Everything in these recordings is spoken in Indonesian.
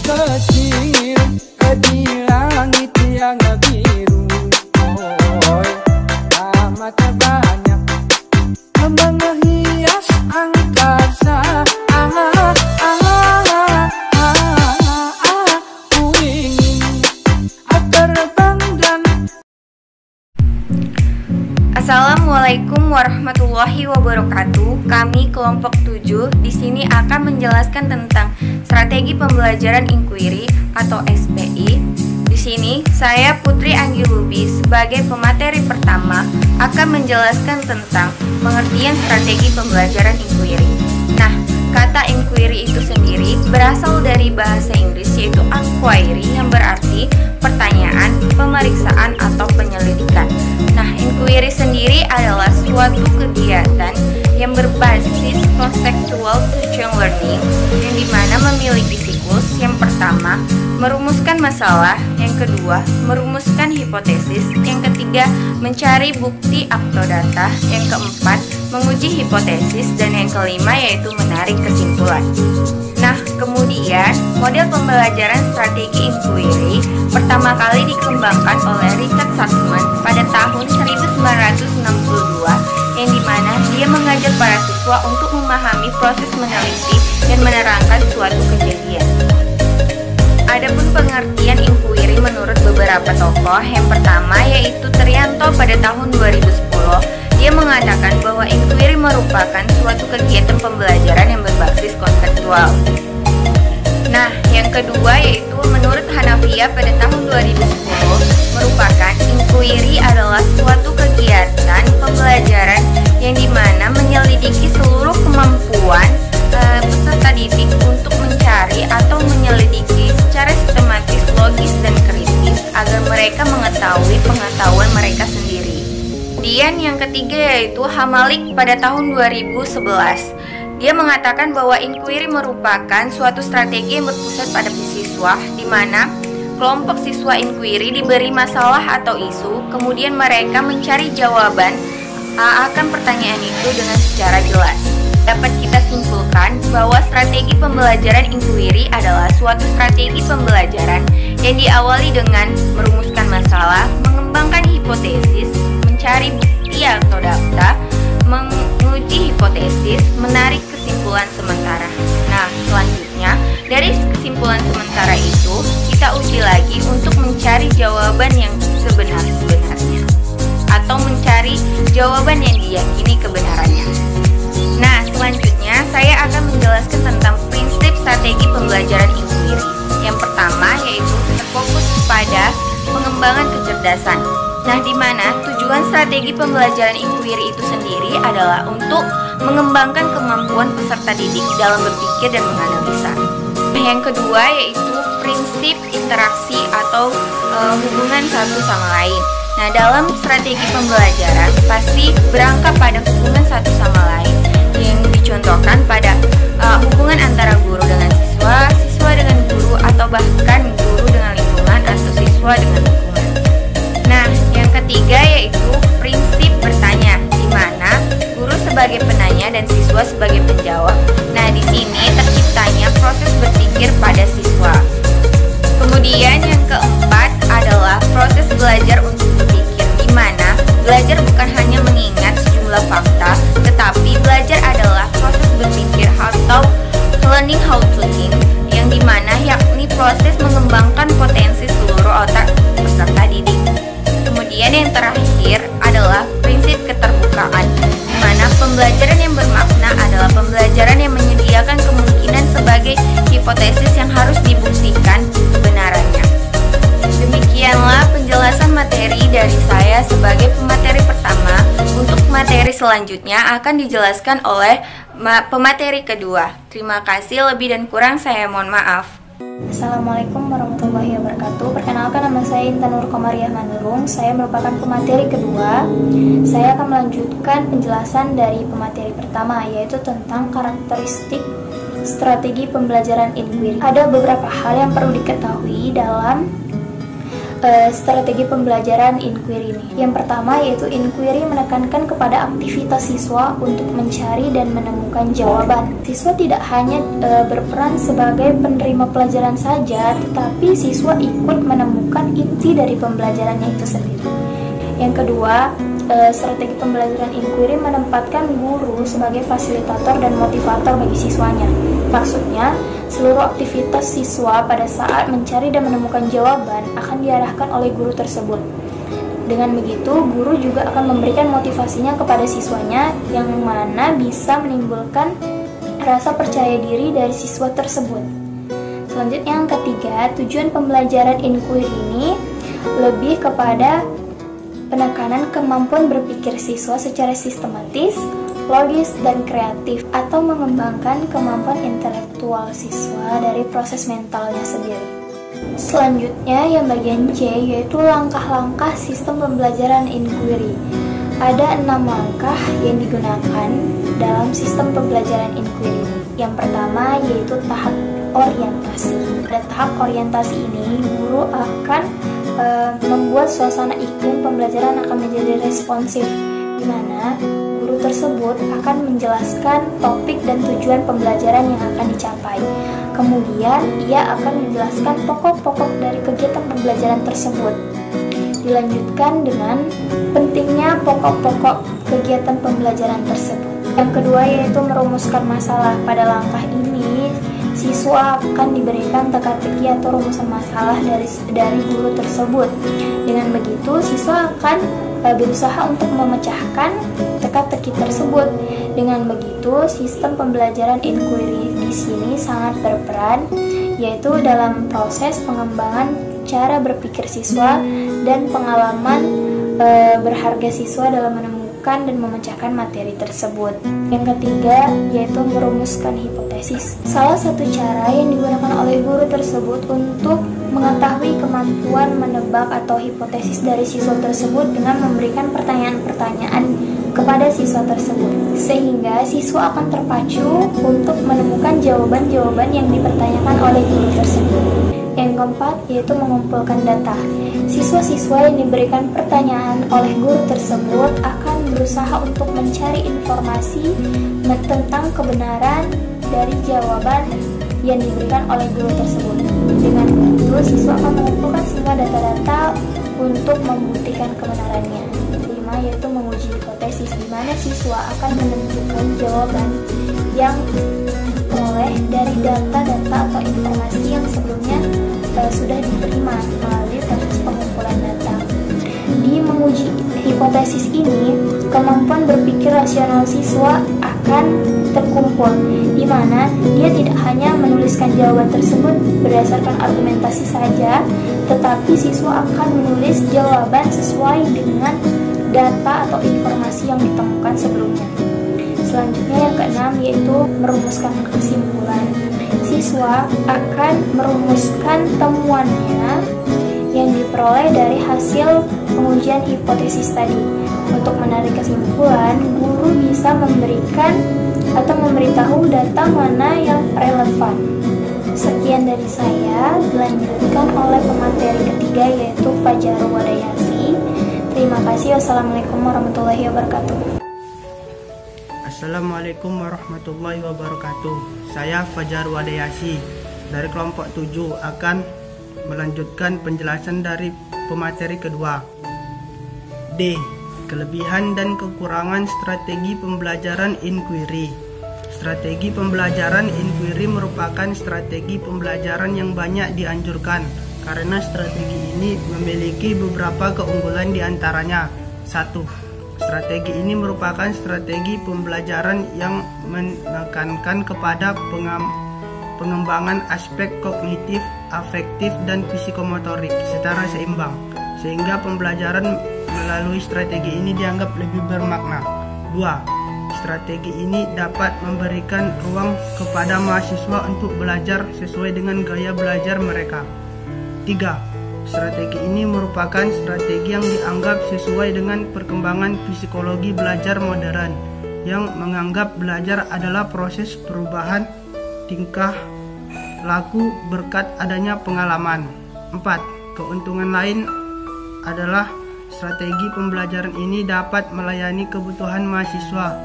kecil di langit yang biru. Oh, mata banyak menghias angkasa. Ku ingin terbang dan. Assalamualaikum warahmatullahi wabarakatuh. Kami kelompok 7 di sini akan menjelaskan tentang strategi pembelajaran inquiry atau SPI. Di sini saya Putri Anggi Lubi sebagai pemateri pertama akan menjelaskan tentang pengertian strategi pembelajaran inquiry. Nah, kata inquiry itu sendiri berasal dari bahasa Inggris yaitu inquiry yang berarti pertanyaan, pemeriksaan atau penyelidikan. Nah, inquiry sendiri adalah suatu kegiatan yang berbasis conceptual teaching learning yang dimana memiliki siklus. Yang pertama, merumuskan masalah. Yang kedua, merumuskan hipotesis. Yang ketiga, mencari bukti atau data. Yang keempat, menguji hipotesis. Dan yang kelima yaitu menarik kesimpulan. Nah, kemudian model pembelajaran strategi inquiry pertama kali dikembangkan oleh Richard Sussman pada tahun 1962 yang dimana dia mengajar para siswa untuk memahami proses meneliti dan menerangkan suatu kejadian. Adapun pengertian inquiry menurut beberapa tokoh, yang pertama yaitu Trianto pada tahun 2010. Dia mengatakan bahwa inquiry merupakan suatu kegiatan pembelajaran yang berbasis konseptual. Nah, yang kedua yaitu menurut Hanafiya pada tahun 2010 merupakan inquiry adalah suatu kegiatan pembelajaran yang dimana menyelidiki seluruh kemampuan peserta didik untuk mencari atau menyelidiki secara sistematis, logis, dan kritis agar mereka mengetahui pengetahuan mereka sendiri. Kemudian yang ketiga yaitu Hamalik pada tahun 2011. Dia mengatakan bahwa inquiry merupakan suatu strategi yang berpusat pada siswa, di mana kelompok siswa inquiry diberi masalah atau isu, kemudian mereka mencari jawaban akan pertanyaan itu dengan secara jelas. Dapat kita simpulkan bahwa strategi pembelajaran inquiry adalah suatu strategi pembelajaran yang diawali dengan merumuskan masalah, mengembangkan hipotesis, mencari bukti atau data, menguji hipotesis, menarik kesimpulan sementara. Nah, selanjutnya dari kesimpulan sementara itu kita uji lagi untuk mencari jawaban yang sebenar-benarnya atau mencari jawaban yang diyakini kebenarannya. Nah, selanjutnya saya akan menjelaskan tentang prinsip strategi pembelajaran inquiry. Yang pertama yaitu terfokus pada pengembangan kecerdasan. Nah, di mana tujuan strategi pembelajaran inquiry itu sendiri adalah untuk mengembangkan kemampuan peserta didik dalam berpikir dan menganalisa. Yang kedua yaitu prinsip interaksi atau hubungan satu sama lain. Nah, dalam strategi pembelajaran pasti berangkat pada hubungan satu sama lain yang dicontohkan pada hubungan antara guru dengan siswa, siswa dengan guru, atau bahkan guru dengan lingkungan atau siswa dengan lingkungan. Nah, yang ketiga yaitu prinsip bertanya, di mana guru sebagai penanya dan siswa sebagai penjawab. Nah, di sini terciptanya proses berpikir pada siswa. Kemudian yang keempat adalah proses belajar untuk berpikir, di mana belajar bukan hanya mengingat sejumlah fakta, tetapi belajar adalah proses berpikir atau learning how to think, yang dimana yakni proses mengembangkan potensi seluruh otak peserta didik. Kemudian yang terakhir adalah prinsip keterbukaan, di mana pembelajaran yang bermakna adalah pembelajaran yang menyediakan kemungkinan sebagai hipotesis yang harus dibuktikan kebenarannya. Demikianlah penjelasan materi dari saya sebagai pemateri pertama. Untuk materi selanjutnya akan dijelaskan oleh pemateri kedua. Terima kasih, lebih dan kurang saya mohon maaf. Assalamualaikum warahmatullahi wabarakatuh. Perkenalkan, nama saya Intan Nur Komariah Manurung. Saya merupakan pemateri kedua. Saya akan melanjutkan penjelasan dari pemateri pertama, yaitu tentang karakteristik strategi pembelajaran inquiry. Ada beberapa hal yang perlu diketahui dalam strategi pembelajaran inquiry ini. Yang pertama yaitu inquiry menekankan kepada aktivitas siswa untuk mencari dan menemukan jawaban. Siswa tidak hanya berperan sebagai penerima pelajaran saja, tetapi siswa ikut menemukan inti dari pembelajarannya itu sendiri. Yang kedua, strategi pembelajaran inquiry menempatkan guru sebagai fasilitator dan motivator bagi siswanya. Maksudnya, seluruh aktivitas siswa pada saat mencari dan menemukan jawaban akan diarahkan oleh guru tersebut. Dengan begitu, guru juga akan memberikan motivasinya kepada siswanya yang mana bisa menimbulkan rasa percaya diri dari siswa tersebut. Selanjutnya yang ketiga, tujuan pembelajaran inquiry ini lebih kepada penekanan kemampuan berpikir siswa secara sistematis, logis, dan kreatif, atau mengembangkan kemampuan intelektual siswa dari proses mentalnya sendiri. Selanjutnya yang bagian C yaitu langkah-langkah sistem pembelajaran inquiry. Ada 6 langkah yang digunakan dalam sistem pembelajaran inquiry. Yang pertama yaitu tahap orientasi. Pada tahap orientasi ini, guru akan membuat suasana iklim pembelajaran akan menjadi responsif, di mana guru tersebut akan menjelaskan topik dan tujuan pembelajaran yang akan dicapai. Kemudian, ia akan menjelaskan pokok-pokok dari kegiatan pembelajaran tersebut. Dilanjutkan dengan pentingnya pokok-pokok kegiatan pembelajaran tersebut. Yang kedua yaitu merumuskan masalah. Pada langkah ini, siswa akan diberikan teka-teki atau rumusan masalah dari guru tersebut. Dengan begitu, siswa akan berusaha untuk memecahkan teka-teki tersebut. Dengan begitu, sistem pembelajaran inquiry di sini sangat berperan, yaitu dalam proses pengembangan cara berpikir siswa dan pengalaman berharga siswa dalam menemukan dan memecahkan materi tersebut. Yang ketiga yaitu merumuskan hipotesis. Salah satu cara yang digunakan oleh guru tersebut untuk mengetahui kemampuan menebak atau hipotesis dari siswa tersebut dengan memberikan pertanyaan-pertanyaan kepada siswa tersebut, sehingga siswa akan terpacu untuk menemukan jawaban-jawaban yang dipertanyakan oleh guru tersebut. Yang keempat yaitu mengumpulkan data. Siswa-siswa yang diberikan pertanyaan oleh guru tersebut akan berusaha untuk mencari informasi tentang kebenaran dari jawaban yang diberikan oleh guru tersebut. Dengan itu, siswa akan mengumpulkan semua data-data untuk membuktikan kebenarannya. Kelima yaitu menguji hipotesis, di mana siswa akan menentukan jawaban yang diperoleh dari data-data atau informasi yang sebelumnya sudah diterima melalui proses pengumpulan data. Di menguji hipotesis ini, kemampuan berpikir rasional siswa akan terkumpul, di mana dia tidak hanya menuliskan jawaban tersebut berdasarkan argumentasi saja, tetapi siswa akan menulis jawaban sesuai dengan data atau informasi yang ditemukan sebelumnya. Selanjutnya yang keenam yaitu merumuskan kesimpulan. Siswa akan merumuskan temuannya yang diperoleh dari hasil pengujian hipotesis tadi. Untuk menarik kesimpulan, guru bisa memberikan atau memberitahu data mana yang relevan. Sekian dari saya, dilanjutkan oleh pemateri ketiga yaitu Fajar Wadayasi. Terima kasih. Wassalamualaikum warahmatullahi wabarakatuh. Assalamualaikum warahmatullahi wabarakatuh. Saya Fajar Wadayasi dari kelompok 7 akan melanjutkan penjelasan dari pemateri kedua. D. Kelebihan dan kekurangan strategi pembelajaran inquiry. Strategi pembelajaran inquiry merupakan strategi pembelajaran yang banyak dianjurkan karena strategi ini memiliki beberapa keunggulan di antaranya. 1. Strategi ini merupakan strategi pembelajaran yang menekankan kepada pengembangan aspek kognitif, afektif, dan psikomotorik secara seimbang, sehingga pembelajaran melalui strategi ini dianggap lebih bermakna. 2. Strategi ini dapat memberikan ruang kepada mahasiswa untuk belajar sesuai dengan gaya belajar mereka. 3. Strategi ini merupakan strategi yang dianggap sesuai dengan perkembangan psikologi belajar modern yang menganggap belajar adalah proses perubahan tingkah laku berkat adanya pengalaman. 4. Keuntungan lain adalah strategi pembelajaran ini dapat melayani kebutuhan mahasiswa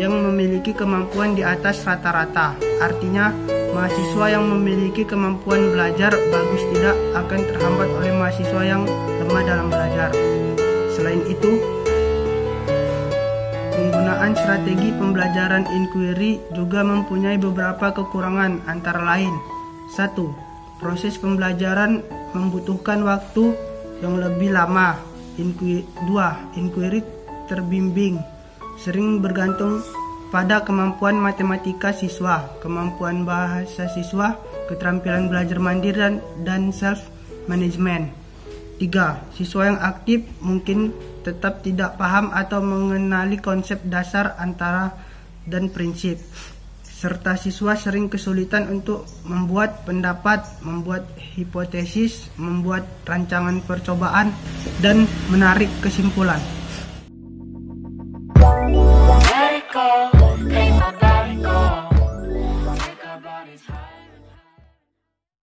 yang memiliki kemampuan di atas rata-rata. Artinya, mahasiswa yang memiliki kemampuan belajar bagus tidak akan terhambat oleh mahasiswa yang lemah dalam belajar. Selain itu, penggunaan strategi pembelajaran inquiry juga mempunyai beberapa kekurangan, antara lain: 1. Proses pembelajaran membutuhkan waktu yang lebih lama. 2. Inquiry terbimbing, sering bergantung pada kemampuan matematika siswa, kemampuan bahasa siswa, keterampilan belajar mandiri, dan self-management. 3. Siswa yang aktif mungkin tetap tidak paham atau mengenali konsep dasar antara dan prinsip, serta siswa sering kesulitan untuk membuat pendapat, membuat hipotesis, membuat rancangan percobaan, dan menarik kesimpulan.